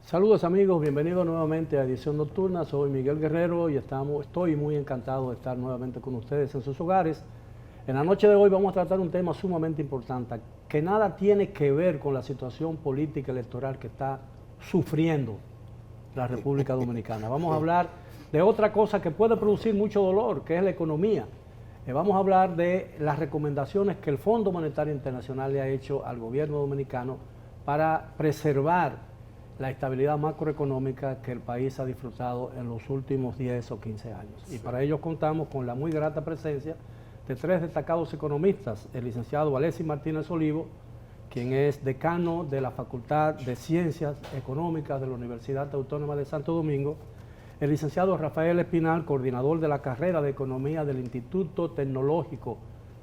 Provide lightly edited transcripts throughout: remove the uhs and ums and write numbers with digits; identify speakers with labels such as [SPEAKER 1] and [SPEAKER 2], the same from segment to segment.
[SPEAKER 1] Saludos amigos, bienvenidos nuevamente a Edición Nocturna. Soy Miguel Guerrero y estoy muy encantado de estar nuevamente con ustedes en sus hogares. En la noche de hoy vamos a tratar un tema sumamente importante, que nada tiene que ver con la situación política electoral que está sufriendo la República Dominicana. Vamos a hablar de otra cosa que puede producir mucho dolor, que es la economía. Vamos a hablar de las recomendaciones que el Fondo Monetario Internacional le ha hecho al gobierno dominicano para preservar la estabilidad macroeconómica que el país ha disfrutado en los últimos 10 o 15 años. Y para ello contamos con la muy grata presencia de tres destacados economistas: el licenciado Alexis Martínez Olivo, quien es decano de la Facultad de Ciencias Económicas de la Universidad Autónoma de Santo Domingo; el licenciado Rafael Espinal, coordinador de la carrera de Economía del Instituto Tecnológico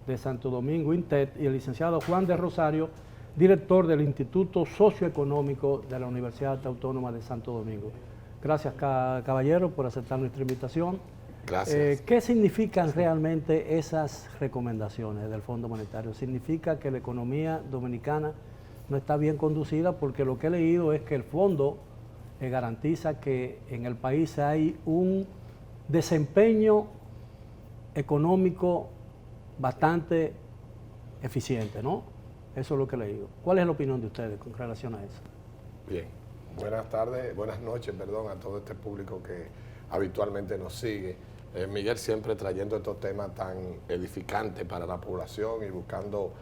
[SPEAKER 1] de Santo Domingo, INTED; y el licenciado Juan de Rosario, director del Instituto Socioeconómico de la Universidad Autónoma de Santo Domingo. Gracias, caballero, por aceptar nuestra invitación.
[SPEAKER 2] Gracias.
[SPEAKER 1] ¿Qué significan realmente esas recomendaciones del Fondo Monetario? ¿Significa que la economía dominicana no está bien conducida? Porque lo que he leído es que el fondo garantiza que en el país hay un desempeño económico bastante eficiente, ¿no? Eso es lo que he leído. ¿Cuál es la opinión de ustedes con relación a eso?
[SPEAKER 2] Bien. Buenas noches, a todo este público que habitualmente nos sigue. Miguel siempre trayendo estos temas tan edificantes para la población y buscando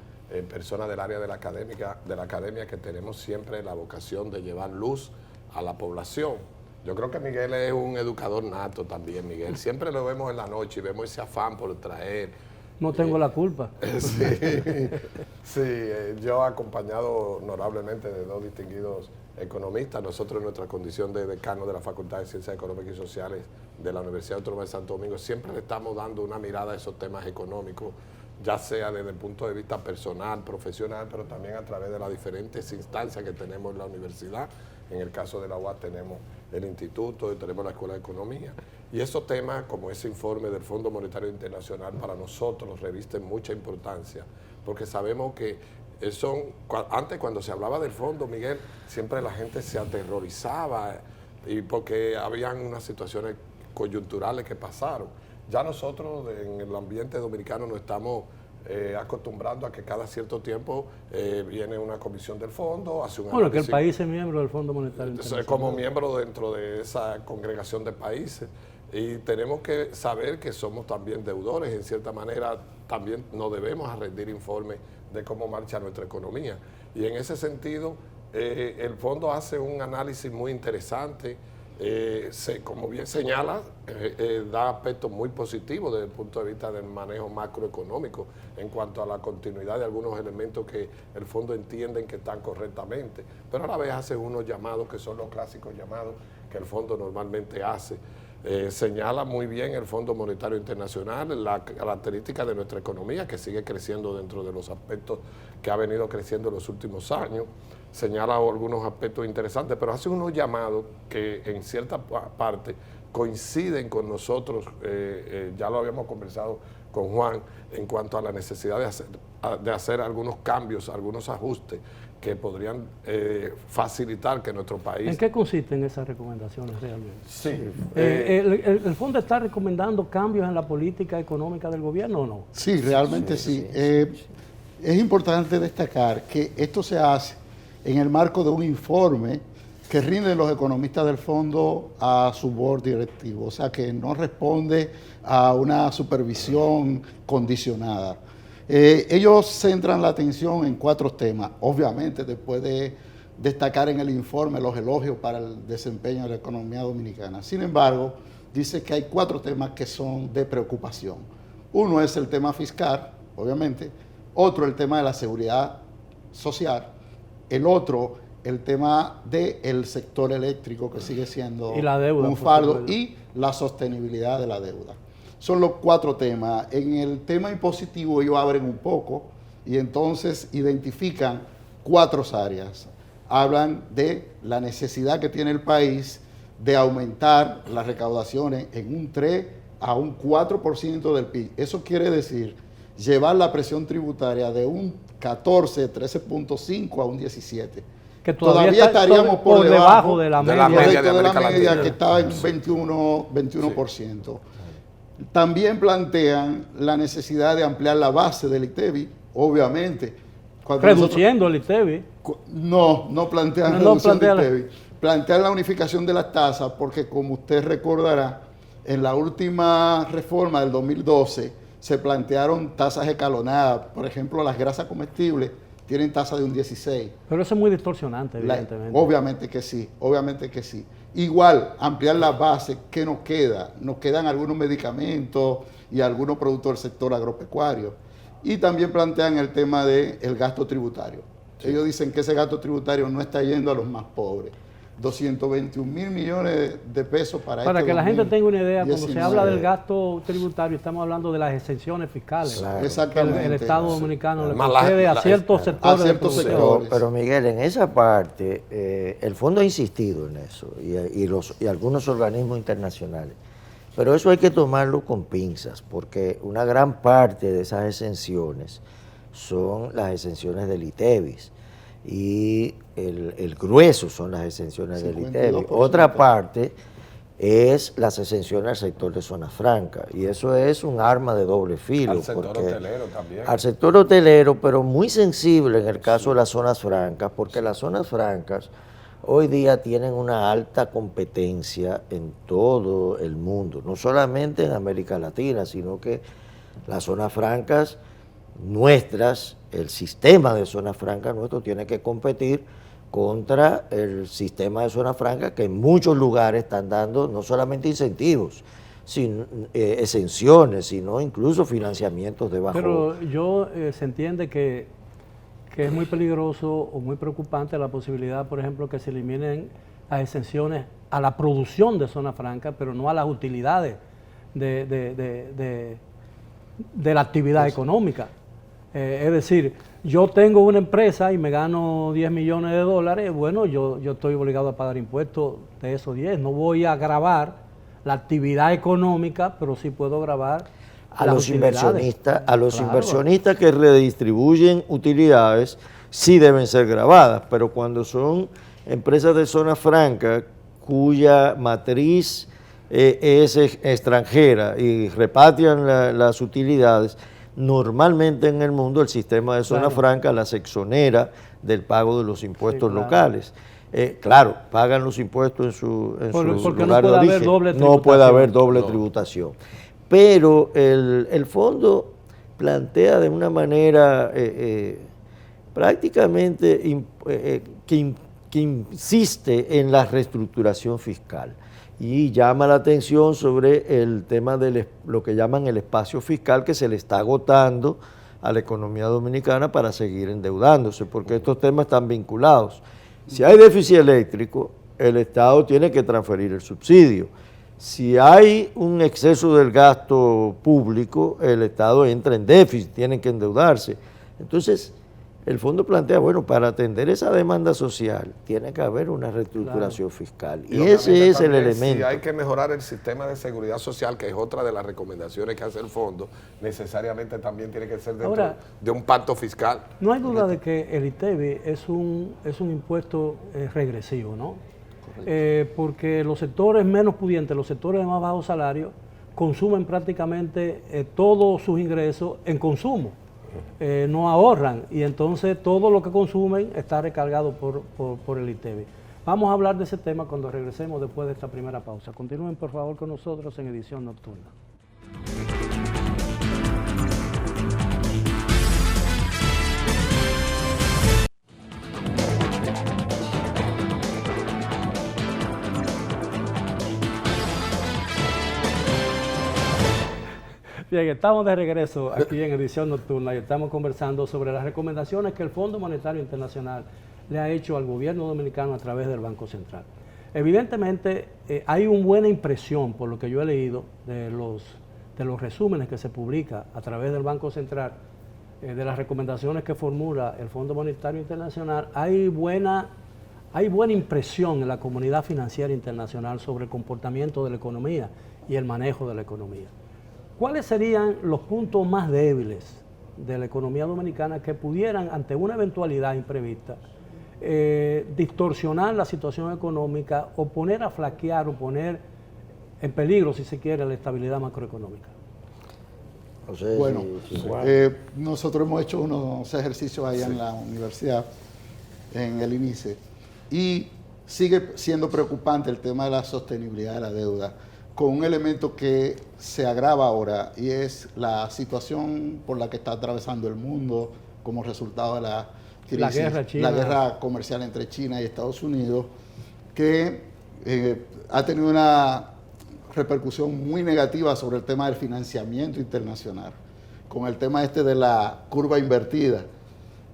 [SPEAKER 2] personas del área de la academia que tenemos siempre la vocación de llevar luz a la población. Yo creo que Miguel es un educador nato también, Miguel. Siempre lo vemos en la noche y vemos ese afán por traer.
[SPEAKER 1] No tengo la culpa.
[SPEAKER 2] Sí, yo acompañado honorablemente de dos distinguidos economistas, nosotros en nuestra condición de decano de la Facultad de Ciencias Económicas y Sociales de la Universidad Autónoma de Santo Domingo, siempre le estamos dando una mirada a esos temas económicos, ya sea desde el punto de vista personal, profesional, pero también a través de las diferentes instancias que tenemos en la universidad. En el caso de la UAS tenemos el instituto y tenemos la Escuela de Economía. Y esos temas, como ese informe del Fondo Monetario Internacional, para nosotros revisten mucha importancia, porque sabemos que antes cuando se hablaba del fondo, Miguel, siempre la gente se aterrorizaba y porque habían unas situaciones coyunturales que pasaron. Ya nosotros en el ambiente dominicano nos estamos acostumbrando a que cada cierto tiempo viene una comisión del fondo, hace un
[SPEAKER 1] análisis. Bueno, que el país es miembro del Fondo Monetario Internacional.
[SPEAKER 2] Como miembro dentro de esa congregación de países, y tenemos que saber que somos también deudores, en cierta manera también nos debemos a rendir informes de cómo marcha nuestra economía. Y en ese sentido, el fondo hace un análisis muy interesante. Como bien señala, da aspectos muy positivos desde el punto de vista del manejo macroeconómico en cuanto a la continuidad de algunos elementos que el fondo entiende que están correctamente, pero a la vez hace unos llamados que son los clásicos llamados que el fondo normalmente hace. Señala muy bien el Fondo Monetario Internacional la característica de nuestra economía, que sigue creciendo dentro de los aspectos que ha venido creciendo en los últimos años. Señala algunos aspectos interesantes, pero hace unos llamados que en cierta parte coinciden con nosotros, ya lo habíamos conversado con Juan, en cuanto a la necesidad de hacer algunos cambios, algunos ajustes que podrían facilitar que nuestro país...
[SPEAKER 1] ¿En qué consisten esas recomendaciones realmente?
[SPEAKER 2] Sí.
[SPEAKER 1] ¿El fondo está recomendando cambios en la política económica del gobierno o no?
[SPEAKER 3] Sí, realmente sí. Es importante destacar que esto se hace en el marco de un informe que rinden los economistas del fondo a su board directivo, o sea que no responde a una supervisión condicionada. Ellos centran la atención en 4 temas, obviamente después de destacar en el informe los elogios para el desempeño de la economía dominicana. Sin embargo, dice que hay 4 temas que son de preocupación. Uno es el tema fiscal, obviamente; otro el tema de la seguridad social; el otro el tema del sector eléctrico, que sigue siendo
[SPEAKER 1] y la deuda,
[SPEAKER 3] un fardo, y la sostenibilidad de la deuda. Son los 4 temas. En el tema impositivo ellos abren un poco y entonces identifican 4 áreas. Hablan de la necesidad que tiene el país de aumentar las recaudaciones en un 3 a un 4% del PIB. Eso quiere decir llevar la presión tributaria de un 14, 13.5 a un 17.
[SPEAKER 1] que
[SPEAKER 3] todavía
[SPEAKER 1] está
[SPEAKER 3] estaríamos por
[SPEAKER 1] debajo de la
[SPEAKER 2] de la
[SPEAKER 1] media.
[SPEAKER 2] media de
[SPEAKER 3] correcto, de la
[SPEAKER 2] América
[SPEAKER 3] media
[SPEAKER 2] Latina.
[SPEAKER 3] que estaba en 21%. También plantean la necesidad de ampliar la base del ITEBI, obviamente.
[SPEAKER 1] Reduciendo el ITEBI.
[SPEAKER 3] No plantean reducción de ITEBI. Plantean la unificación de las tasas porque, como usted recordará, en la última reforma del 2012 se plantearon tasas escalonadas. Por ejemplo, las grasas comestibles tienen tasa de un 16.
[SPEAKER 1] Pero eso es muy distorsionante, evidentemente.
[SPEAKER 3] Obviamente que sí, obviamente que sí. Igual, ampliar la base, ¿qué nos queda? Nos quedan algunos medicamentos y algunos productos del sector agropecuario. Y también plantean el tema del gasto tributario. Sí. Ellos dicen que ese gasto tributario no está yendo a los más pobres. 221 mil millones de pesos para
[SPEAKER 1] que la gente tenga una idea,
[SPEAKER 3] 19.
[SPEAKER 1] cuando se habla del gasto tributario, estamos hablando de las exenciones fiscales.
[SPEAKER 3] Claro. Exactamente.
[SPEAKER 1] Que el Estado dominicano le concede a ciertos sectores.
[SPEAKER 4] Pero Miguel, en esa parte, el fondo ha insistido en eso y algunos organismos internacionales. Pero eso hay que tomarlo con pinzas, porque una gran parte de esas exenciones son las exenciones del ITEBIS. Y el grueso son las exenciones del ITEBI. Otra parte es las exenciones al sector de zona franca, y eso es un arma de doble filo.
[SPEAKER 2] Al sector hotelero también.
[SPEAKER 4] Al sector hotelero, pero muy sensible en el caso de las zonas francas, porque las zonas francas hoy día tienen una alta competencia en todo el mundo, no solamente en América Latina, sino que las zonas francas nuestras, el sistema de zona franca nuestro tiene que competir contra el sistema de zona franca que en muchos lugares están dando no solamente incentivos, sino exenciones, sino incluso financiamientos de bajo.
[SPEAKER 1] Pero se entiende que es muy peligroso o muy preocupante la posibilidad, por ejemplo, que se eliminen las exenciones a la producción de zona franca, pero no a las utilidades de la actividad económica. Es decir, yo tengo una empresa y me gano 10 millones de dólares, bueno, yo estoy obligado a pagar impuestos de esos 10. No voy a gravar la actividad económica, pero sí puedo gravar
[SPEAKER 4] a los inversionistas que redistribuyen utilidades, sí deben ser gravadas, pero cuando son empresas de zona franca cuya matriz es extranjera y repatrian las utilidades, normalmente en el mundo el sistema de zona franca las exonera del pago de los impuestos locales. Claro, pagan los impuestos en su lugar de origen. No puede haber doble tributación. Pero el fondo plantea de una manera prácticamente que insiste en la reestructuración fiscal. Y llama la atención sobre el tema de lo que llaman el espacio fiscal que se le está agotando a la economía dominicana para seguir endeudándose, porque estos temas están vinculados. Si hay déficit eléctrico, el Estado tiene que transferir el subsidio. Si hay un exceso del gasto público, el Estado entra en déficit, tiene que endeudarse. Entonces, el fondo plantea, bueno, para atender esa demanda social tiene que haber una reestructuración fiscal. Y ese es el elemento.
[SPEAKER 2] Si hay que mejorar el sistema de seguridad social, que es otra de las recomendaciones que hace el fondo, necesariamente también tiene que ser dentro de un pacto fiscal.
[SPEAKER 1] No hay duda de que el ITEBI es un impuesto regresivo, ¿no? Porque los sectores menos pudientes, los sectores de más bajo salario, consumen prácticamente todos sus ingresos en consumo. No ahorran, y entonces todo lo que consumen está recargado por el ITEBI. Vamos a hablar de ese tema cuando regresemos después de esta primera pausa. Continúen por favor con nosotros en Edición Nocturna. Bien, estamos de regreso aquí en Edición Nocturna y estamos conversando sobre las recomendaciones que el Fondo Monetario Internacional le ha hecho al gobierno dominicano a través del Banco Central. Evidentemente, hay una buena impresión, por lo que yo he leído, de los resúmenes que se publica a través del Banco Central, de las recomendaciones que formula el Fondo Monetario Internacional. Hay buena impresión en la comunidad financiera internacional sobre el comportamiento de la economía y el manejo de la economía. ¿Cuáles serían los puntos más débiles de la economía dominicana que pudieran, ante una eventualidad imprevista, distorsionar la situación económica o poner a flaquear o poner en peligro, si se quiere, la estabilidad macroeconómica?
[SPEAKER 4] No sé
[SPEAKER 3] Bueno,
[SPEAKER 4] si-
[SPEAKER 3] nosotros hemos hecho unos ejercicios allá en la universidad, en el INICE, y sigue siendo preocupante el tema de la sostenibilidad de la deuda, con un elemento que se agrava ahora, y es la situación por la que está atravesando el mundo como resultado de la crisis, la guerra comercial entre China y Estados Unidos, que ha tenido una repercusión muy negativa sobre el tema del financiamiento internacional, con el tema este de la curva invertida.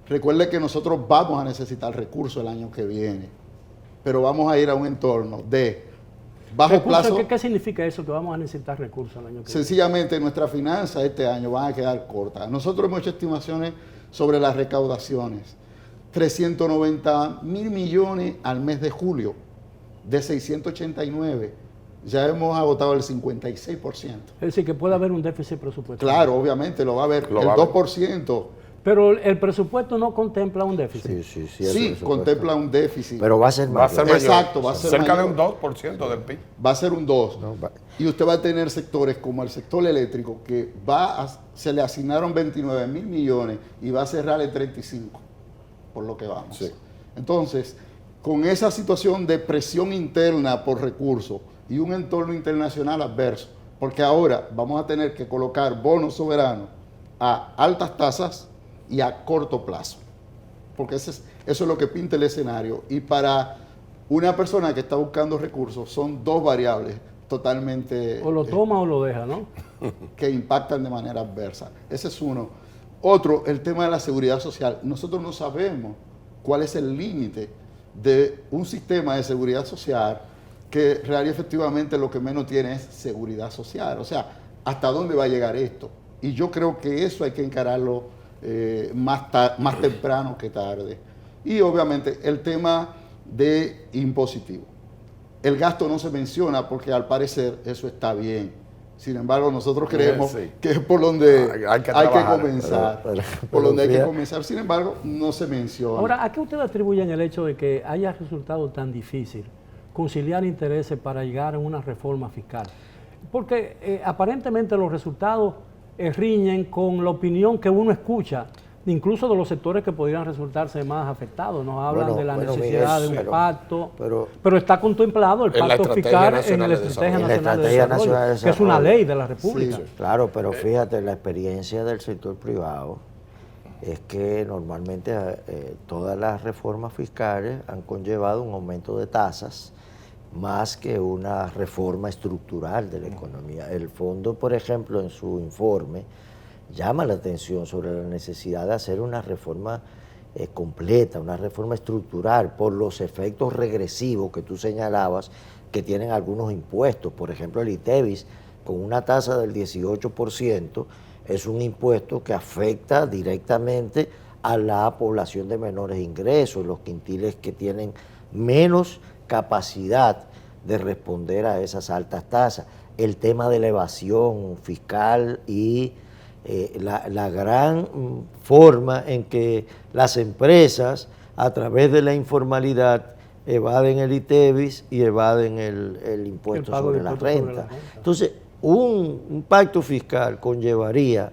[SPEAKER 3] Recuerde que nosotros vamos a necesitar recursos el año que viene, pero vamos a ir a un entorno de bajo plazo.
[SPEAKER 1] ¿Qué significa eso, que vamos a necesitar recursos el año que viene?
[SPEAKER 3] Sencillamente nuestras finanzas este año van a quedar cortas. Nosotros hemos hecho estimaciones sobre las recaudaciones. 390.000 millones al mes de julio, de 689. Ya hemos agotado el 56%.
[SPEAKER 1] Es decir, que puede haber un déficit presupuestario.
[SPEAKER 3] Claro, obviamente lo va a haber, el 2%.
[SPEAKER 1] Pero el presupuesto no contempla un déficit.
[SPEAKER 3] Sí, contempla un déficit.
[SPEAKER 4] Pero va a ser mayor.
[SPEAKER 3] Exacto, va a ser
[SPEAKER 2] cerca
[SPEAKER 3] mayor.
[SPEAKER 2] de un 2% del PIB.
[SPEAKER 3] Va a ser un 2%.
[SPEAKER 4] No,
[SPEAKER 3] Y usted va a tener sectores como el sector eléctrico, que se le asignaron 29.000 millones y va a cerrar el 35, por lo que vamos.
[SPEAKER 2] Sí.
[SPEAKER 3] Entonces, con esa situación de presión interna por recursos y un entorno internacional adverso, porque ahora vamos a tener que colocar bonos soberanos a altas tasas y a corto plazo, porque eso es lo que pinta el escenario. Y para una persona que está buscando recursos son dos variables totalmente
[SPEAKER 1] O lo toma o lo deja, ¿no?
[SPEAKER 3] que impactan de manera adversa. Ese es uno. Otro, el tema de la seguridad social. Nosotros no sabemos cuál es el límite de un sistema de seguridad social que real y efectivamente lo que menos tiene es seguridad social. O sea, ¿hasta dónde va a llegar esto? Y yo creo que eso hay que encararlo más temprano que tarde. Y obviamente el tema de impositivo. El gasto no se menciona porque al parecer eso está bien. Sin embargo, nosotros creemos que es por donde hay que comenzar. Por donde hay que comenzar. Sin embargo, no se menciona.
[SPEAKER 1] Ahora, ¿a qué ustedes atribuyen el hecho de que haya resultado tan difícil conciliar intereses para llegar a una reforma fiscal? Porque aparentemente los resultados riñen con la opinión que uno escucha, incluso de los sectores que podrían resultarse más afectados. Nos hablan de la necesidad de un pacto, pero está contemplado el pacto fiscal en la Estrategia Nacional de Desarrollo, que es una ley de la República.
[SPEAKER 3] Sí.
[SPEAKER 4] Claro, pero fíjate, la experiencia del sector privado es que normalmente todas las reformas fiscales han conllevado un aumento de tasas más que una reforma estructural de la economía. El fondo, por ejemplo, en su informe, llama la atención sobre la necesidad de hacer una reforma completa, una reforma estructural, por los efectos regresivos que tú señalabas que tienen algunos impuestos. Por ejemplo, el ITEVIS, con una tasa del 18%, es un impuesto que afecta directamente a la población de menores ingresos, los quintiles que tienen menos capacidad de responder a esas altas tasas. El tema de la evasión fiscal y la gran forma en que las empresas, a través de la informalidad, evaden el ITEVIS y evaden el impuesto sobre la renta. Entonces, un pacto fiscal conllevaría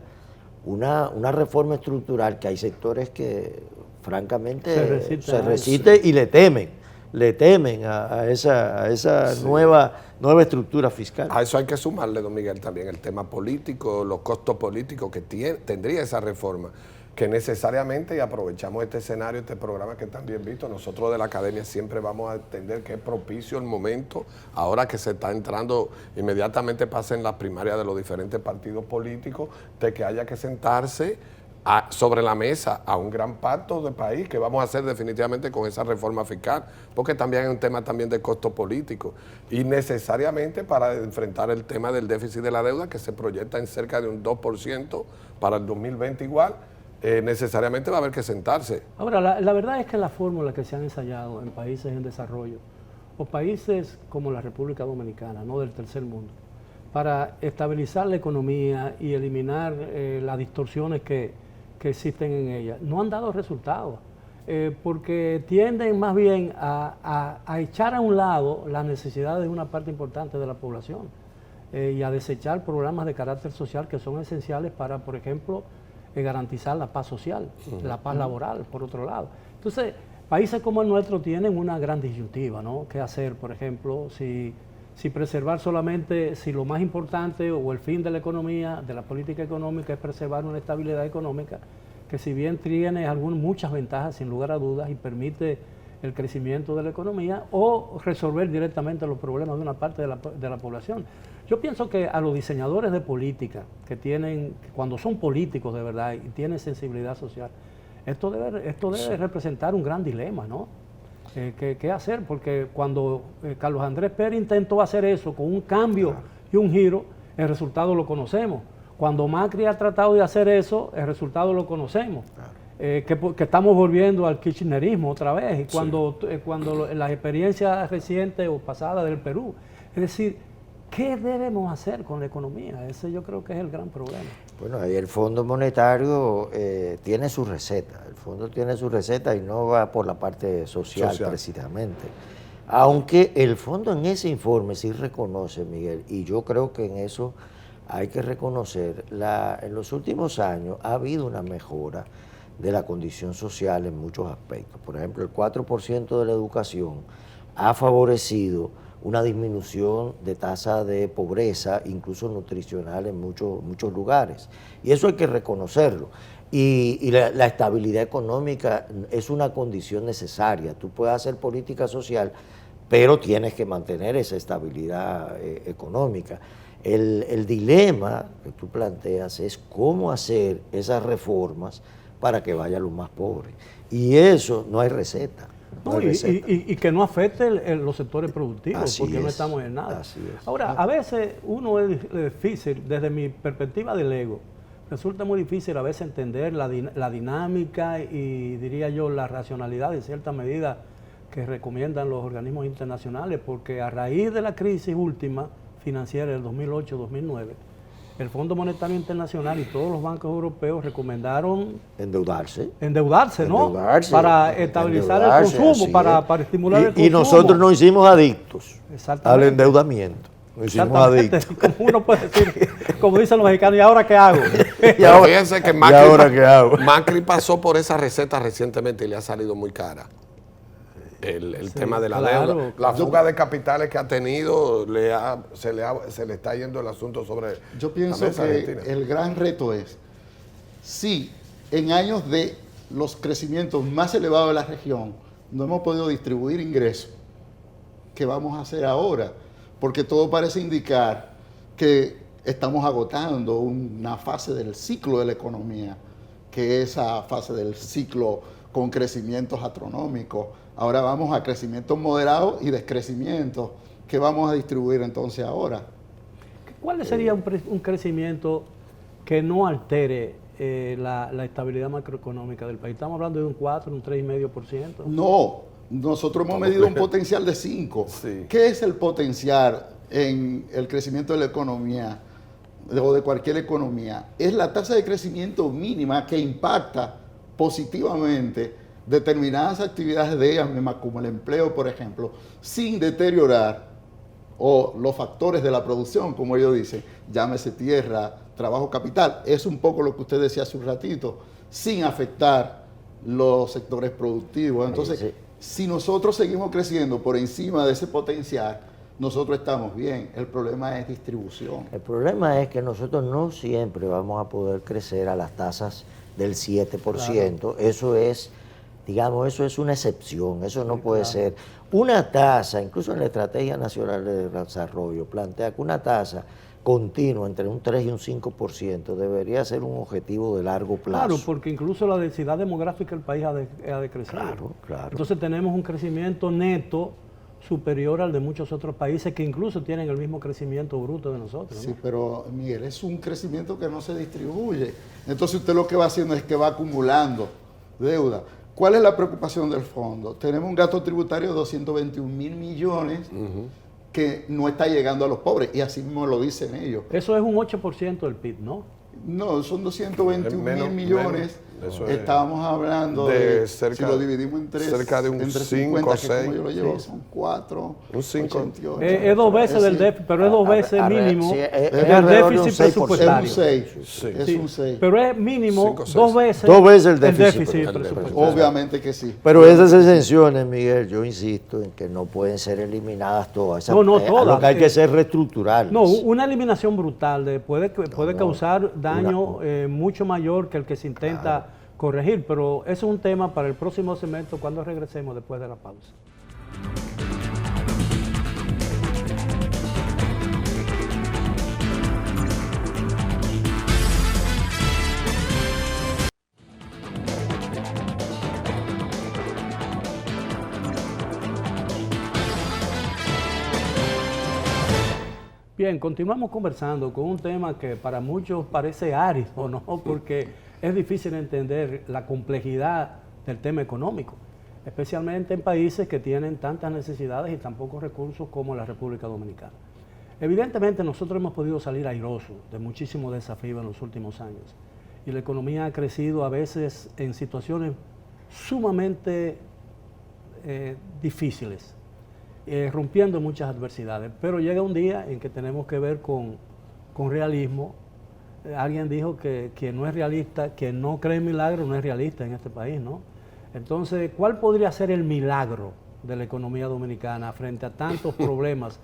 [SPEAKER 4] una reforma estructural que hay sectores que francamente se resisten y le temen a esa nueva estructura fiscal.
[SPEAKER 2] A eso hay que sumarle, don Miguel, también el tema político, los costos políticos que tendría esa reforma, que necesariamente, y aprovechamos este escenario, este programa que están bien visto, nosotros de la academia siempre vamos a entender que es propicio el momento, ahora que se está entrando, inmediatamente pasen las primarias de los diferentes partidos políticos, de que haya que sentarse sobre la mesa a un gran pacto de país que vamos a hacer definitivamente con esa reforma fiscal, porque también hay un tema también de costo político y necesariamente para enfrentar el tema del déficit de la deuda que se proyecta en cerca de un 2% para el 2020 igual, necesariamente va a haber que sentarse.
[SPEAKER 1] Ahora, la verdad es que la fórmula que se han ensayado en países en desarrollo o países como la República Dominicana, no del tercer mundo, para estabilizar la economía y eliminar las distorsiones que existen en ella, no han dado resultados. porque tienden más bien a echar a un lado las necesidades de una parte importante de la población y a desechar programas de carácter social que son esenciales para, por ejemplo, garantizar la paz social, la paz laboral, por otro lado. Entonces, países como el nuestro tienen una gran disyuntiva, ¿no? ¿Qué hacer, por ejemplo, si preservar solamente, si lo más importante o el fin de la economía, de la política económica es preservar una estabilidad económica que si bien tiene muchas ventajas sin lugar a dudas y permite el crecimiento de la economía, o resolver directamente los problemas de una parte de la población? Yo pienso que a los diseñadores de política que cuando son políticos de verdad y tienen sensibilidad social, esto debe representar un gran dilema, ¿no? ¿Qué hacer? Porque cuando Carlos Andrés Pérez intentó hacer eso con un cambio y un giro, el resultado lo conocemos. Cuando Macri ha tratado de hacer eso, el resultado lo conocemos. Que estamos volviendo al kirchnerismo otra vez, y cuando las experiencias recientes o pasadas del Perú. Es decir, ¿qué debemos hacer con la economía? Ese yo creo que es el gran problema.
[SPEAKER 4] Bueno, ahí el Fondo Monetario tiene su receta. El fondo tiene su receta y no va por la parte social. Precisamente. Aunque el fondo en ese informe sí reconoce, Miguel, y yo creo que en eso hay que reconocer, en los últimos años ha habido una mejora de la condición social en muchos aspectos. Por ejemplo, el 4% de la educación ha favorecido una disminución de tasa de pobreza, incluso nutricional, en muchos lugares. Y eso hay que reconocerlo. Y la estabilidad económica es una condición necesaria. Tú puedes hacer política social, pero tienes que mantener esa estabilidad económica. El dilema que tú planteas es cómo hacer esas reformas para que vayan los más pobres. Y eso no hay receta.
[SPEAKER 1] Y que no afecte los sectores productivos, porque no estamos en nada. Ahora, a veces uno es difícil, desde mi perspectiva del ego, resulta muy difícil a veces entender la dinámica y, diría yo, la racionalidad en cierta medida que recomiendan los organismos internacionales, porque a raíz de la crisis última financiera del 2008-2009, el Fondo Monetario Internacional y todos los bancos europeos recomendaron endeudarse, ¿no? Para estabilizar el consumo, para estimular el consumo.
[SPEAKER 4] Y nosotros nos hicimos adictos al endeudamiento. Nos hicimos adictos.
[SPEAKER 1] Como uno puede decir, como dicen los mexicanos, ¿y ahora qué hago?
[SPEAKER 2] Fíjense que Macri pasó por esa receta recientemente y le ha salido muy cara. El tema de la deuda, la fuga de capitales que ha tenido, se le está yendo el asunto sobre.
[SPEAKER 3] Yo pienso que el gran reto es, si en años de los crecimientos más elevados de la región no hemos podido distribuir ingresos, ¿qué vamos a hacer ahora? Porque todo parece indicar que estamos agotando una fase del ciclo de la economía, que es esa fase del ciclo con crecimientos astronómicos. Ahora vamos a crecimientos moderados y descrecimientos. ¿Qué vamos a distribuir entonces ahora?
[SPEAKER 1] ¿Cuál sería un crecimiento que no altere la estabilidad macroeconómica del país? ¿Estamos hablando de un 4, un 3,5%?
[SPEAKER 3] No, nosotros hemos medido un potencial de 5. Sí. ¿Qué es el potencial en el crecimiento de la economía o de cualquier economía? Es la tasa de crecimiento mínima que impacta positivamente determinadas actividades de ellas mismas, como el empleo, por ejemplo, sin deteriorar o los factores de la producción, como ellos dicen, llámese tierra, trabajo, capital. Es un poco lo que usted decía hace un ratito, sin afectar los sectores productivos. Entonces, si nosotros seguimos creciendo por encima de ese potencial, nosotros estamos bien. El problema es distribución.
[SPEAKER 4] El problema es que nosotros no siempre vamos a poder crecer a las tasas del 7%. Claro. Eso es, digamos, eso es una excepción, eso no puede ser. Una tasa, incluso en la Estrategia Nacional de Desarrollo, plantea que una tasa continua entre un 3 y un 5% debería ser un objetivo de largo plazo.
[SPEAKER 1] Claro, porque incluso la densidad demográfica del país ha decrecido.
[SPEAKER 4] Claro.
[SPEAKER 1] Entonces tenemos un crecimiento neto superior al de muchos otros países que incluso tienen el mismo crecimiento bruto de nosotros, ¿no?
[SPEAKER 3] Sí, pero Miguel, es un crecimiento que no se distribuye. Entonces usted lo que va haciendo es que va acumulando deuda. ¿Cuál es la preocupación del fondo? Tenemos un gasto tributario de 221,000 millones que no está llegando a los pobres, y así mismo lo dicen ellos.
[SPEAKER 1] Eso es un 8% del PIB, ¿no?
[SPEAKER 3] No, son 221,000 millones
[SPEAKER 2] Eso es
[SPEAKER 3] Estábamos hablando
[SPEAKER 2] de
[SPEAKER 3] de,
[SPEAKER 2] cerca-
[SPEAKER 3] si lo dividimos en tres,
[SPEAKER 2] cerca de un
[SPEAKER 3] entre
[SPEAKER 2] 5
[SPEAKER 3] 50,
[SPEAKER 2] o
[SPEAKER 3] que como
[SPEAKER 2] 6.
[SPEAKER 3] yo lo llevo, son 4,
[SPEAKER 2] Un 5.
[SPEAKER 3] 88.
[SPEAKER 1] Es 2 veces del déficit, pero es 2 veces mínimo
[SPEAKER 4] sí,
[SPEAKER 1] el
[SPEAKER 4] alrededor de un
[SPEAKER 1] déficit
[SPEAKER 4] 6%.
[SPEAKER 1] presupuestario.
[SPEAKER 3] Es un 6,
[SPEAKER 2] Sí.
[SPEAKER 3] es
[SPEAKER 1] Sí,
[SPEAKER 3] un 6.
[SPEAKER 1] pero es mínimo
[SPEAKER 2] 5 o 6.
[SPEAKER 1] 2 veces,
[SPEAKER 4] Dos veces el déficit
[SPEAKER 1] presupuestario.
[SPEAKER 3] Obviamente que sí.
[SPEAKER 4] Pero esas exenciones, Miguel, yo insisto en que no pueden ser eliminadas todas.
[SPEAKER 1] No, no,
[SPEAKER 4] a
[SPEAKER 1] todas.
[SPEAKER 4] Lo que hay que hacer es reestructurarlas.
[SPEAKER 1] No, una eliminación brutal puede causar daño mucho mayor que el que se intenta corregir, pero eso es un tema para el próximo segmento cuando regresemos después de la pausa. Bien, continuamos conversando con un tema que para muchos parece árido, ¿no? Porque es difícil entender la complejidad del tema económico, especialmente en países que tienen tantas necesidades y tan pocos recursos como la República Dominicana. Evidentemente nosotros hemos podido salir airosos de muchísimos desafíos en los últimos años y la economía ha crecido a veces en situaciones sumamente difíciles, rompiendo muchas adversidades, pero llega un día en que tenemos que ver con realismo. Alguien dijo que quien no es realista, quien no cree en milagros no es realista en este país, ¿no? Entonces, ¿cuál podría ser el milagro de la economía dominicana frente a tantos problemas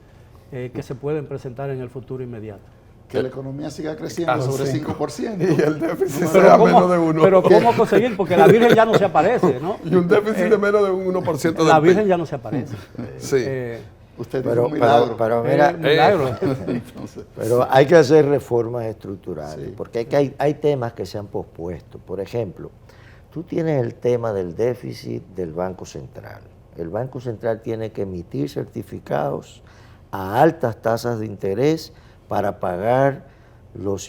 [SPEAKER 1] que se pueden presentar en el futuro inmediato?
[SPEAKER 3] Que la economía siga creciendo sobre 5%.
[SPEAKER 2] Y el déficit
[SPEAKER 1] Pero
[SPEAKER 2] sea
[SPEAKER 1] ¿cómo,
[SPEAKER 2] menos de 1.
[SPEAKER 1] pero ¿cómo conseguir? Porque la Virgen ya no se aparece, ¿no?
[SPEAKER 2] Y un déficit de menos de un 1% del
[SPEAKER 1] La
[SPEAKER 2] PIB.
[SPEAKER 1] Virgen ya no se aparece.
[SPEAKER 2] Sí.
[SPEAKER 3] Usted dijo
[SPEAKER 4] Pero,
[SPEAKER 3] un milagro.
[SPEAKER 4] pero mira,
[SPEAKER 1] Milagro.
[SPEAKER 3] Entonces,
[SPEAKER 4] pero hay que hacer reformas estructurales,
[SPEAKER 3] Sí.
[SPEAKER 4] porque hay temas que se han pospuesto. Por ejemplo, tú tienes el tema del déficit del Banco Central. El Banco Central tiene que emitir certificados a altas tasas de interés para pagar los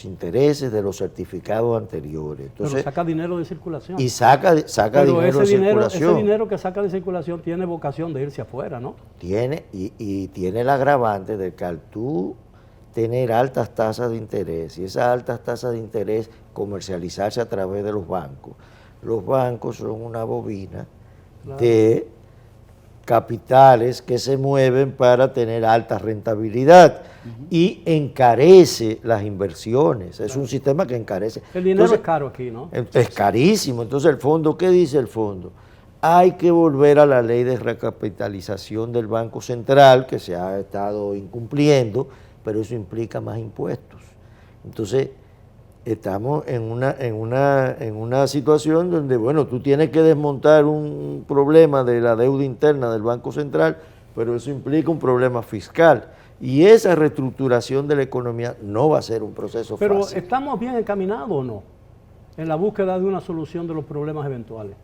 [SPEAKER 4] intereses de los certificados anteriores. Entonces,
[SPEAKER 1] Pero saca dinero de circulación.
[SPEAKER 4] y saca
[SPEAKER 1] Pero
[SPEAKER 4] dinero de circulación.
[SPEAKER 1] ese dinero que saca de circulación tiene vocación de irse afuera, ¿no?
[SPEAKER 4] Tiene, y tiene el agravante de que al tú tener altas tasas de interés y esas altas tasas de interés comercializarse a través de los bancos son una bobina
[SPEAKER 1] Claro.
[SPEAKER 4] de capitales que se mueven para tener alta rentabilidad y encarece las inversiones. Es un sistema que encarece.
[SPEAKER 1] El dinero
[SPEAKER 4] Entonces,
[SPEAKER 1] es caro aquí, ¿no?
[SPEAKER 4] es carísimo. Entonces, el fondo, ¿qué dice el fondo? Hay que volver a la ley de recapitalización del Banco Central, que se ha estado incumpliendo, pero eso implica más impuestos. Entonces, estamos en una situación donde, bueno, tú tienes que desmontar un problema de la deuda interna del Banco Central, pero eso implica un problema fiscal. Y esa reestructuración de la economía no va a ser un proceso
[SPEAKER 1] Pero
[SPEAKER 4] fácil.
[SPEAKER 1] ¿estamos bien encaminados o no en la búsqueda de una solución de los problemas eventuales?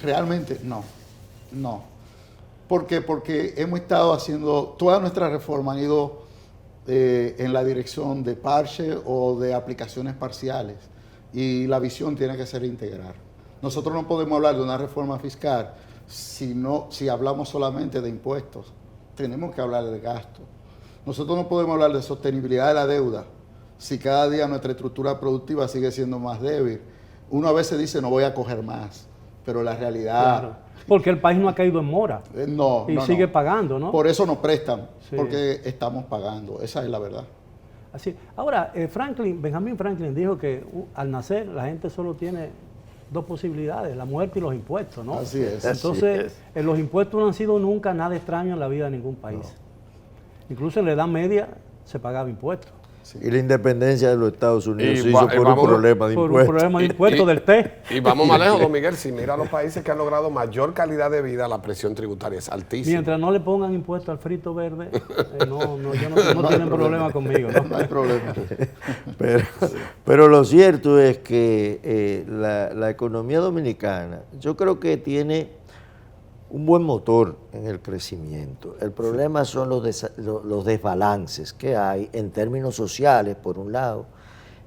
[SPEAKER 3] realmente no. ¿Por qué? Porque hemos estado haciendo, todas nuestras reformas han ido en la dirección de parche o de aplicaciones parciales y la visión tiene que ser integral. Nosotros no podemos hablar de una reforma fiscal si hablamos solamente de impuestos. Tenemos que hablar de gasto. Nosotros no podemos hablar de sostenibilidad de la deuda si cada día nuestra estructura productiva sigue siendo más débil. Uno a veces dice no voy a coger más, pero la realidad...
[SPEAKER 1] Claro. Porque el país no ha caído en mora
[SPEAKER 3] No,
[SPEAKER 1] y sigue pagando, ¿no?
[SPEAKER 3] Por eso nos prestan,
[SPEAKER 1] Sí.
[SPEAKER 3] porque estamos pagando. Esa es la verdad.
[SPEAKER 1] Así. Ahora, Benjamin Franklin dijo que al nacer la gente solo tiene dos posibilidades, la muerte y los impuestos, ¿no?
[SPEAKER 3] Así es.
[SPEAKER 1] Entonces, los impuestos no han sido nunca nada extraño en la vida de ningún país. Incluso en la Edad Media se pagaba impuestos.
[SPEAKER 4] Y la independencia de los Estados Unidos
[SPEAKER 2] Y
[SPEAKER 4] se hizo por un
[SPEAKER 2] vamos-
[SPEAKER 4] problema de
[SPEAKER 1] Por un
[SPEAKER 4] impuestos.
[SPEAKER 1] problema de impuestos del té.
[SPEAKER 2] Y vamos más lejos, don Miguel. Si mira los países que han logrado mayor calidad de vida, la presión tributaria es altísima.
[SPEAKER 1] Mientras no le pongan impuestos al frito verde, no tienen problema conmigo, ¿no?
[SPEAKER 3] No hay problema.
[SPEAKER 4] Pero lo cierto es que la economía dominicana, yo creo que tiene un buen motor en el crecimiento. El problema son los desbalances que hay en términos sociales, por un lado,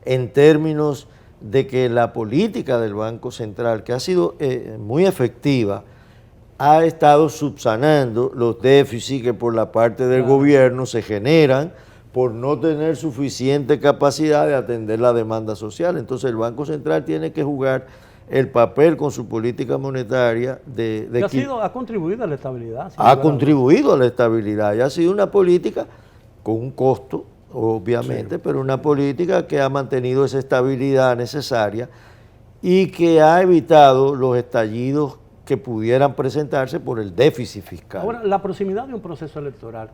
[SPEAKER 4] en términos de que la política del Banco Central, que ha sido muy efectiva, ha estado subsanando los déficits que por la parte del gobierno se generan por no tener suficiente capacidad de atender la demanda social. Entonces el Banco Central tiene que jugar el papel con su política monetaria
[SPEAKER 1] ha contribuido a la estabilidad.
[SPEAKER 4] Ha contribuido a la estabilidad y ha sido una política con un costo, obviamente, sí, pero una política que ha mantenido esa estabilidad necesaria y que ha evitado los estallidos que pudieran presentarse por el déficit fiscal.
[SPEAKER 1] Ahora, la proximidad de un proceso electoral,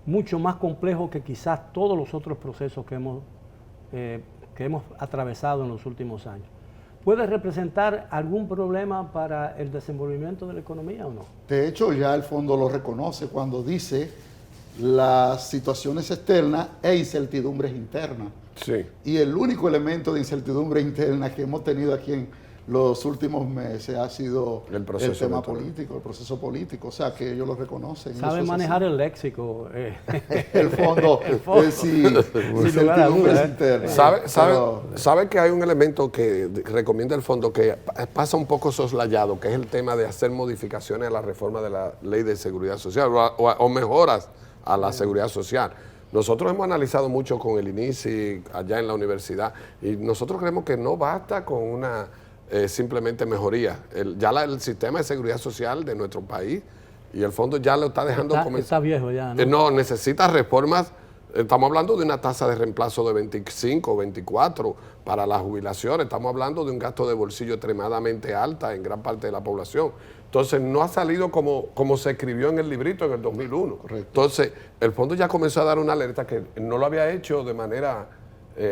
[SPEAKER 1] mucho más complejo que quizás todos los otros procesos que hemos atravesado en los últimos años, ¿puede representar algún problema para el desenvolvimiento de la economía o no?
[SPEAKER 3] De hecho, ya el fondo lo reconoce cuando dice las situaciones externas e incertidumbres internas.
[SPEAKER 2] Sí.
[SPEAKER 3] Y el único elemento de incertidumbre interna que hemos tenido aquí en los últimos meses ha sido el tema político, el proceso político. O sea, que ellos lo reconocen.
[SPEAKER 1] Sabe manejar el léxico.
[SPEAKER 3] El fondo. Sí, incertidumbres internas.
[SPEAKER 2] ¿Sabe que hay un elemento que recomienda el fondo que pasa un poco soslayado, que es el tema de hacer modificaciones a la reforma de la Ley de Seguridad Social o mejoras a la seguridad social? Nosotros hemos analizado mucho con el INICI allá en la universidad y nosotros creemos que no basta con una simplemente mejoría. El sistema de seguridad social de nuestro país y el fondo ya lo está dejando comenzar.
[SPEAKER 1] Está viejo ya, ¿no?
[SPEAKER 2] No, necesita reformas. Estamos hablando de una tasa de reemplazo de 25 o 24 para las jubilaciones. Estamos hablando de un gasto de bolsillo extremadamente alta en gran parte de la población. Entonces, no ha salido como se escribió en el librito en el 2001. Correcto. Entonces, el fondo ya comenzó a dar una alerta que no lo había hecho de manera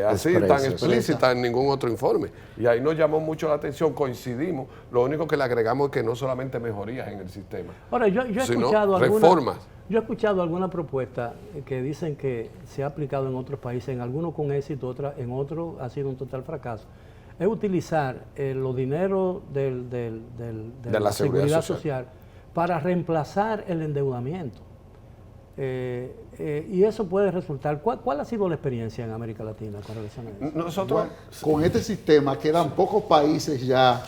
[SPEAKER 2] así, tan explícita en ningún otro informe. Y ahí nos llamó mucho la atención, coincidimos. Lo único que le agregamos es que no solamente mejorías en el sistema,
[SPEAKER 1] ahora, yo he
[SPEAKER 2] sino
[SPEAKER 1] escuchado
[SPEAKER 2] reformas.
[SPEAKER 1] Yo he escuchado alguna propuesta que dicen que se ha aplicado en otros países, en algunos con éxito, en otros ha sido un total fracaso. Es utilizar los dineros de la seguridad social para reemplazar el endeudamiento. Y eso puede resultar. ¿Cuál ha sido la experiencia en América Latina con relación a eso?
[SPEAKER 2] Nosotros,
[SPEAKER 3] con este sistema quedan pocos países ya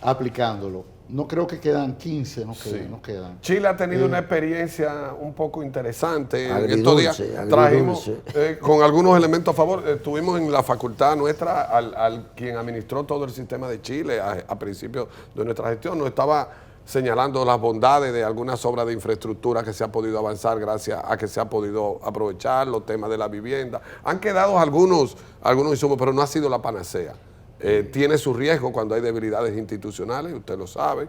[SPEAKER 3] aplicándolo. No creo que quedan 15, no quedan.
[SPEAKER 2] Chile ha tenido una experiencia un poco interesante. En estos días trajimos con algunos elementos a favor. Tuvimos en la facultad nuestra al quien administró todo el sistema de Chile a principios de nuestra gestión. Nos estaba señalando las bondades de algunas obras de infraestructura que se ha podido avanzar gracias a que se ha podido aprovechar los temas de la vivienda. Han quedado algunos insumos, pero no ha sido la panacea. Tiene su riesgo cuando hay debilidades institucionales, usted lo sabe,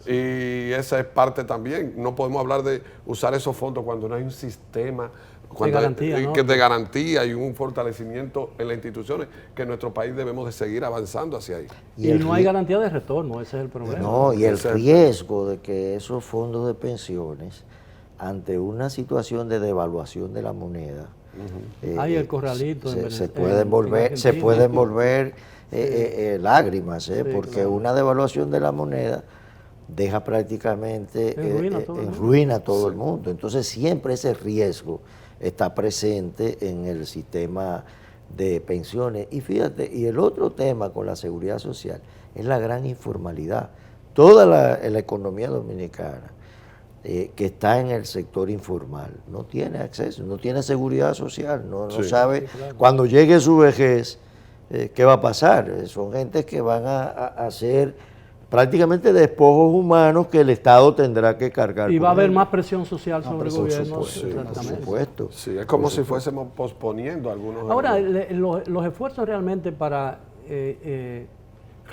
[SPEAKER 2] y esa es parte también. No podemos hablar de usar esos fondos cuando no hay un sistema de garantía y un fortalecimiento en las instituciones que en nuestro país debemos de seguir avanzando hacia ahí.
[SPEAKER 1] Y no hay garantía de retorno, ese es el problema.
[SPEAKER 4] No, y el riesgo de que esos fondos de pensiones, ante una situación de devaluación de la moneda,
[SPEAKER 1] hay el corralito
[SPEAKER 4] se pueden volver lágrimas, porque una devaluación de la moneda deja prácticamente en ruina a todo el mundo. Entonces siempre ese riesgo está presente en el sistema de pensiones. Y fíjate, y el otro tema con la seguridad social es la gran informalidad. Toda la economía dominicana que está en el sector informal no tiene acceso, no tiene seguridad social, no sabe cuando llegue su vejez qué va a pasar. Son gentes que van a ser prácticamente despojos humanos que el Estado tendrá que cargar.
[SPEAKER 1] Y va a haber más presión social sobre el gobierno.
[SPEAKER 4] Por supuesto.
[SPEAKER 2] Sí, es como si fuésemos posponiendo algunos.
[SPEAKER 1] Ahora, los esfuerzos realmente para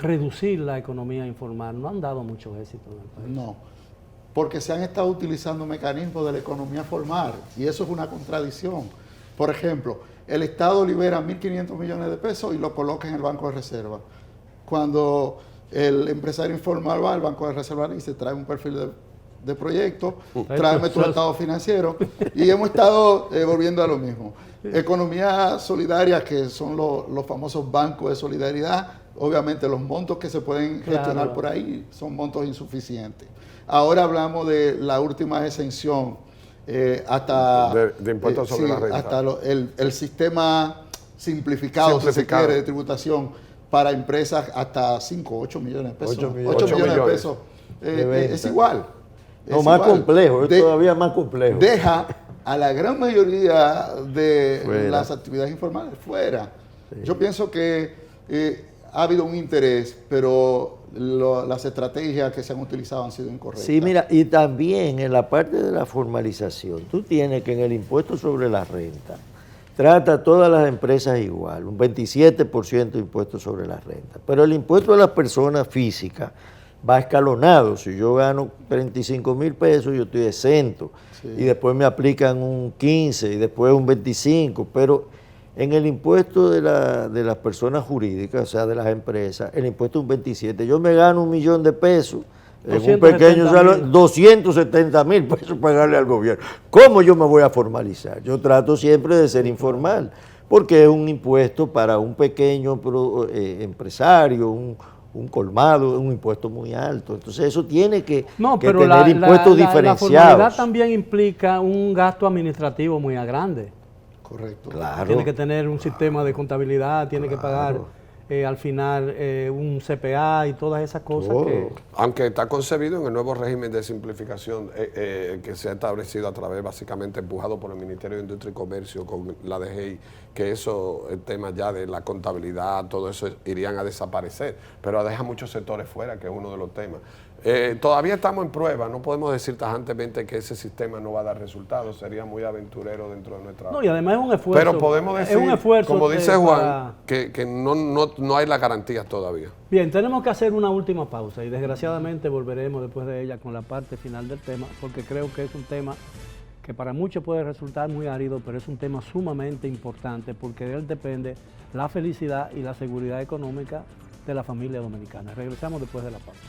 [SPEAKER 1] reducir la economía informal no han dado mucho éxito en el país.
[SPEAKER 3] No, porque se han estado utilizando mecanismos de la economía formal y eso es una contradicción. Por ejemplo, el Estado libera 1.500 millones de pesos y lo coloca en el Banco de Reserva. Cuando el empresario informal va al Banco de Reserva y se trae un perfil de proyecto, tráeme tu estado financiero y hemos estado volviendo a lo mismo. Economía solidaria, que son los famosos bancos de solidaridad, obviamente los montos que se pueden gestionar por ahí son montos insuficientes. Ahora hablamos de la última exención hasta
[SPEAKER 2] de impuestos sobre la renta.
[SPEAKER 3] Hasta el sistema simplificado, si se quiere, de tributación para empresas hasta 5 o 8 millones de pesos. 8 millones de pesos. Es igual.
[SPEAKER 4] No, más complejo, es todavía más complejo.
[SPEAKER 3] Deja a la gran mayoría de
[SPEAKER 4] Fuera.
[SPEAKER 3] las actividades informales fuera. Sí. Yo pienso que ha habido un interés, pero las estrategias que se han utilizado han sido incorrectas.
[SPEAKER 4] Sí, mira, y también en la parte de la formalización, tú tienes que en el impuesto sobre la renta, trata a todas las empresas igual, un 27% de impuesto sobre la renta, pero el impuesto a las personas físicas va escalonado. Si yo gano 35,000 pesos, yo estoy exento, sí. Y después me aplican un 15 y después un 25, pero en el impuesto de las personas jurídicas, o sea, de las empresas, el impuesto es un 27. Yo me gano 1,000,000 de pesos, en un pequeño salario, 270,000 pesos pagarle al gobierno. ¿Cómo yo me voy a formalizar? Yo trato siempre de ser informal, porque es un impuesto para un pequeño empresario, un colmado, un impuesto muy alto. Entonces eso tiene que tener impuestos diferenciados.
[SPEAKER 1] La formalidad también implica un gasto administrativo muy grande.
[SPEAKER 3] Correcto.
[SPEAKER 4] Claro.
[SPEAKER 1] Tiene que tener un sistema de contabilidad, tiene que pagar al final un CPA y todas esas cosas.
[SPEAKER 2] Aunque está concebido en el nuevo régimen de simplificación que se ha establecido a través, básicamente empujado por el Ministerio de Industria y Comercio con la DGI, que eso, el tema ya de la contabilidad, todo eso irían a desaparecer, pero deja muchos sectores fuera, que es uno de los temas. Todavía estamos en prueba, no podemos decir tajantemente que ese sistema no va a dar resultados, sería muy aventurero dentro de nuestra...
[SPEAKER 1] No, y además es un esfuerzo.
[SPEAKER 2] Pero podemos decir,
[SPEAKER 1] es un esfuerzo
[SPEAKER 2] como dice Juan, que no hay las garantías todavía.
[SPEAKER 1] Bien, tenemos que hacer una última pausa y desgraciadamente volveremos después de ella con la parte final del tema, porque creo que es un tema que para muchos puede resultar muy árido, pero es un tema sumamente importante porque de él depende la felicidad y la seguridad económica de la familia dominicana. Regresamos después de la pausa.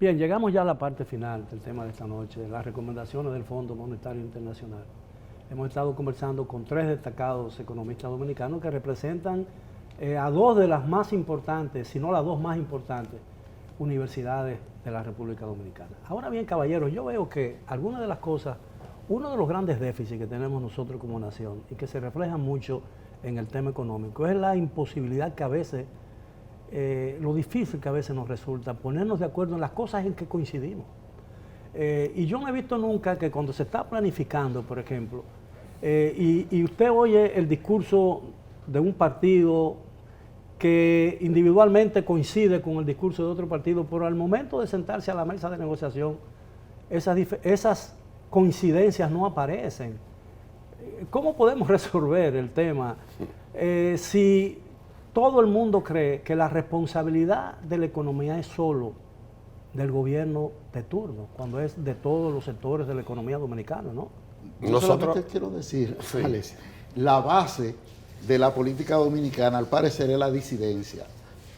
[SPEAKER 1] Bien, llegamos ya a la parte final del tema de esta noche, las recomendaciones del Fondo Monetario Internacional. Hemos estado conversando con 3 destacados economistas dominicanos que representan a 2 de las más importantes, si no las 2 más importantes, universidades de la República Dominicana. Ahora bien, caballeros, yo veo que algunas de las cosas, uno de los grandes déficits que tenemos nosotros como nación y que se refleja mucho en el tema económico es la imposibilidad que a veces, lo difícil que a veces nos resulta ponernos de acuerdo en las cosas en que coincidimos. Y yo no he visto nunca que cuando se está planificando, por ejemplo, y usted oye el discurso de un partido que individualmente coincide con el discurso de otro partido, pero al momento de sentarse a la mesa de negociación, esas coincidencias no aparecen. ¿Cómo podemos resolver el tema si todo el mundo cree que la responsabilidad de la economía es solo del gobierno de turno, cuando es de todos los sectores de la economía dominicana, ¿no?
[SPEAKER 3] Yo solamente quiero decir, sí, Alex, la base de la política dominicana al parecer es la disidencia.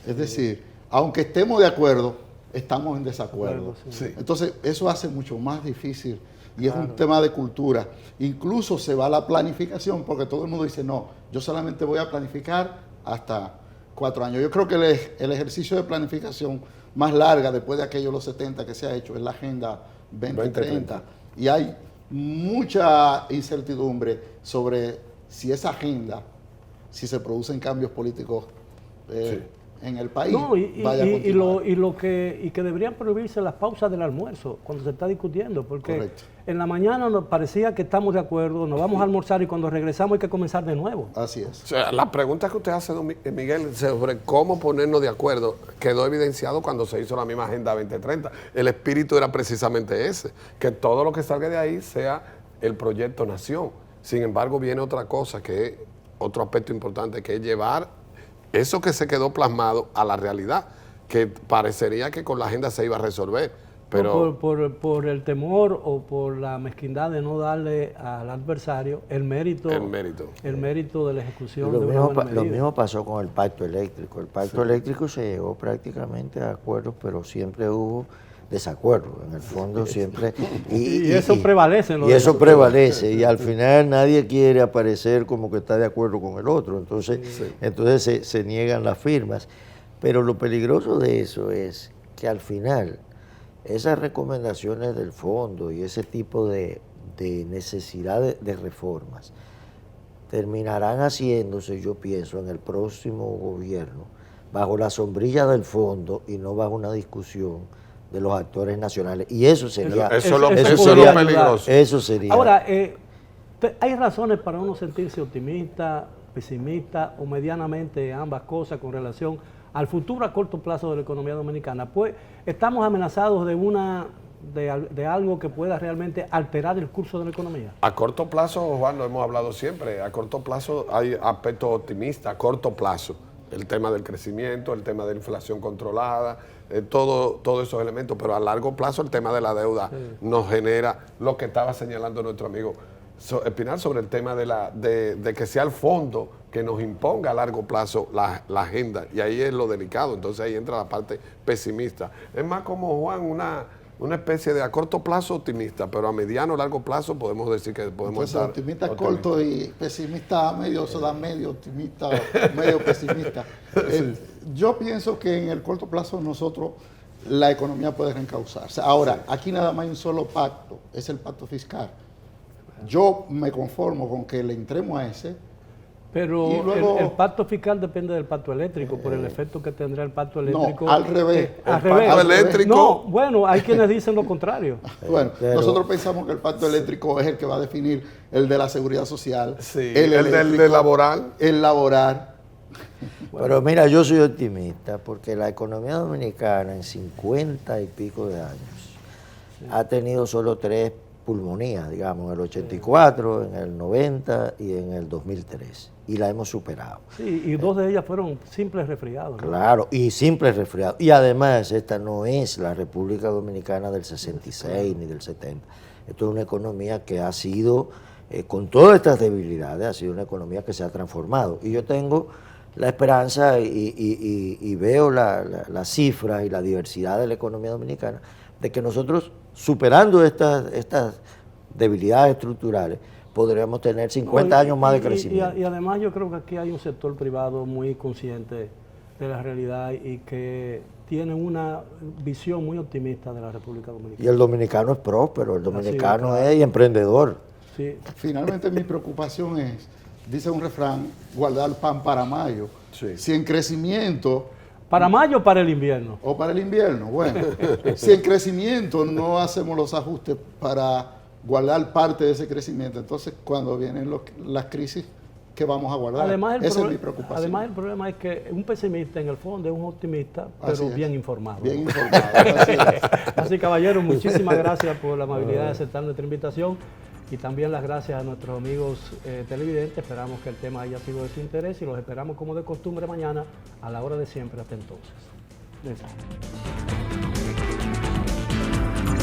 [SPEAKER 3] Es decir, aunque estemos de acuerdo, estamos en desacuerdo.
[SPEAKER 2] Sí.
[SPEAKER 3] Entonces, eso hace mucho más difícil y es un tema de cultura. Incluso se va a la planificación porque todo el mundo dice, no, yo solamente voy a planificar hasta 4 años. Yo creo que el ejercicio de planificación más larga después de aquellos los 70 que se ha hecho es la Agenda 2030. Y hay mucha incertidumbre sobre si esa agenda, si se producen cambios políticos en el país, vaya a continuar.
[SPEAKER 1] Y que deberían prohibirse las pausas del almuerzo cuando se está discutiendo, porque
[SPEAKER 3] correcto,
[SPEAKER 1] en la mañana nos parecía que estamos de acuerdo, nos vamos a almorzar y cuando regresamos hay que comenzar de nuevo.
[SPEAKER 3] Así es.
[SPEAKER 2] O sea, la pregunta que usted hace, don Miguel, sobre cómo ponernos de acuerdo, quedó evidenciado cuando se hizo la misma Agenda 2030. El espíritu era precisamente ese, que todo lo que salga de ahí sea el proyecto Nación. Sin embargo, viene otra cosa, que es otro aspecto importante, que es llevar eso que se quedó plasmado a la realidad, que parecería que con la agenda se iba a resolver. Pero
[SPEAKER 1] por el temor o por la mezquindad de no darle al adversario el mérito de la ejecución de una buena medida.
[SPEAKER 4] Lo mismo pasó con el pacto eléctrico. El pacto eléctrico se llegó prácticamente a acuerdos, pero siempre hubo desacuerdo, en el fondo siempre.
[SPEAKER 1] Y eso prevalece.
[SPEAKER 4] Y eso prevalece, y al final nadie quiere aparecer como que está de acuerdo con el otro, entonces se niegan las firmas. Pero lo peligroso de eso es que al final esas recomendaciones del fondo y ese tipo de necesidad de reformas terminarán haciéndose, yo pienso, en el próximo gobierno, bajo la sombrilla del fondo y no bajo una discusión de los actores nacionales. Y eso sería...
[SPEAKER 2] Eso es
[SPEAKER 1] eso
[SPEAKER 2] lo
[SPEAKER 1] podría
[SPEAKER 2] peligroso.
[SPEAKER 4] Eso sería...
[SPEAKER 1] Ahora, hay razones para uno sentirse optimista, pesimista o medianamente ambas cosas con relación al futuro a corto plazo de la economía dominicana. Pues estamos amenazados de algo que pueda realmente alterar el curso de la economía.
[SPEAKER 2] A corto plazo, Juan, lo hemos hablado siempre, a corto plazo hay aspectos optimistas, a corto plazo. El tema del crecimiento, el tema de la inflación controlada, todos esos elementos, pero a largo plazo el tema de la deuda nos genera lo que estaba señalando nuestro amigo Espinal sobre el tema de que sea el fondo que nos imponga a largo plazo la agenda, y ahí es lo delicado, entonces ahí entra la parte pesimista. Es más como, Juan, una especie de a corto plazo optimista, pero a mediano o largo plazo podemos decir que podemos
[SPEAKER 3] Entonces,
[SPEAKER 2] estar
[SPEAKER 3] optimista corto y pesimista medio, se da medio optimista, medio pesimista. Yo pienso que en el corto plazo nosotros la economía puede reencauzarse. Ahora, aquí nada más hay un solo pacto, es el pacto fiscal. Yo me conformo con que le entremos a ese.
[SPEAKER 1] Pero
[SPEAKER 3] Y luego,
[SPEAKER 1] el pacto fiscal depende del pacto eléctrico, por el efecto que tendrá el pacto eléctrico.
[SPEAKER 3] No, al revés.
[SPEAKER 1] Al
[SPEAKER 2] El
[SPEAKER 1] revés.
[SPEAKER 2] pacto eléctrico.
[SPEAKER 1] No, bueno, hay quienes dicen lo contrario.
[SPEAKER 3] Bueno,
[SPEAKER 4] Pero-
[SPEAKER 3] nosotros pensamos que el pacto eléctrico es el que va a definir el de la seguridad social,
[SPEAKER 2] Sí,
[SPEAKER 3] el
[SPEAKER 2] el
[SPEAKER 3] eléctrico,
[SPEAKER 2] del laboral.
[SPEAKER 3] el laboral.
[SPEAKER 4] Pero mira, yo soy optimista porque la economía dominicana en 50 y pico de años ha tenido solo 3 pulmonías, digamos, en el 84, en el 90 y en el 2003. Y la hemos superado.
[SPEAKER 1] Sí, y 2 de ellas fueron simples resfriados, ¿no?
[SPEAKER 4] Claro, y simple resfriado. Y además, esta no es la República Dominicana del 66 ni del 70. Esto es una economía que ha sido, con todas estas debilidades, ha sido una economía que se ha transformado. Y yo tengo la esperanza y veo las cifras y la diversidad de la economía dominicana, de que nosotros, superando estas debilidades estructurales, podríamos tener 50 años más de crecimiento.
[SPEAKER 1] Y además yo creo que aquí hay un sector privado muy consciente de la realidad y que tiene una visión muy optimista de la República Dominicana.
[SPEAKER 4] Y el dominicano es próspero, el dominicano
[SPEAKER 1] claro.
[SPEAKER 4] es emprendedor.
[SPEAKER 1] Sí.
[SPEAKER 3] Finalmente mi preocupación es, dice un refrán, guardar pan para mayo.
[SPEAKER 2] Sí.
[SPEAKER 3] Si en crecimiento
[SPEAKER 1] ¿Para mayo o para el invierno?
[SPEAKER 3] o para el invierno, bueno, si en crecimiento no hacemos los ajustes para guardar parte de ese crecimiento, entonces cuando vienen las crisis, ¿qué vamos a guardar? Esa es mi preocupación.
[SPEAKER 1] Además el problema es que un pesimista en el fondo es un optimista,
[SPEAKER 3] Así
[SPEAKER 1] pero
[SPEAKER 3] es.
[SPEAKER 1] bien informado.
[SPEAKER 3] Bien informado. Así es.
[SPEAKER 1] Así, caballero, muchísimas gracias por la amabilidad de aceptar nuestra invitación y también las gracias a nuestros amigos televidentes. Esperamos que el tema haya sido de su interés y los esperamos como de costumbre mañana a la hora de siempre. Hasta entonces.